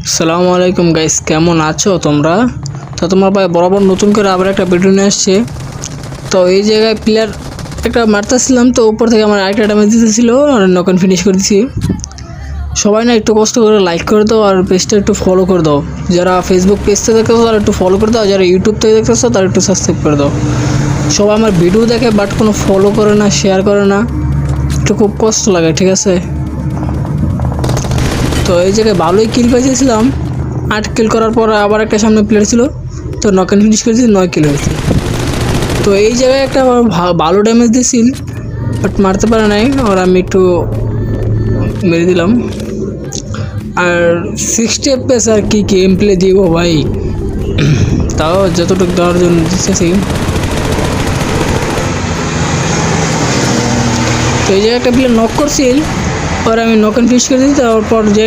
আসসালামু আলাইকুম গাইস, কেমন আছো তোমরা? তো তোমার ভাই বরাবর নতুন করে আবার একটা ভিডিও নিয়ে আসছে। তো এই জায়গায় প্লেয়ার একটা মারতেছিলাম, তো উপর থেকে আমার আরেকটা ড্যামেজ দিতেছিল আর নকন ফিনিশ করে দিছি। সবাই না একটু কষ্ট করে লাইক করে দাও আর পেজটা একটু ফলো করে দাও। যারা ফেসবুক পেজ থেকে দেখতেছো তারা একটু ফলো করে দাও, যারা ইউটিউব থেকে দেখতেছো তারা একটু সাবস্ক্রাইব করে দাও। সবাই আমার ভিডিও দেখে বাট কোনো ফলো করে না, শেয়ার করে না, একটু খুব কষ্ট লাগে, ঠিক আছে? তো এই জায়গায় ভালোই কিল পাইছিলাম, 8 কিল করার পর আবার একটা সামনে প্লেয়ার ছিল, তো নকআউট ফিনিশ করেছি, 9 কিল হয়েছে। তো এই জায়গায় একটা ভালো ড্যামেজ দিয়েছিল বাট মারতে পারে নাই, আর আমি একটু মেরে দিলাম। আর 60 FPS আর কি গেম প্লে দিব ভাই, তাও যতটুকু দেওয়ার জন্য দিতেছি। তো এই জায়গায় একটা প্লেয়ার নক করছিল, পরে আমি নকআউট ফিনিশ করে দিই, তারপর যে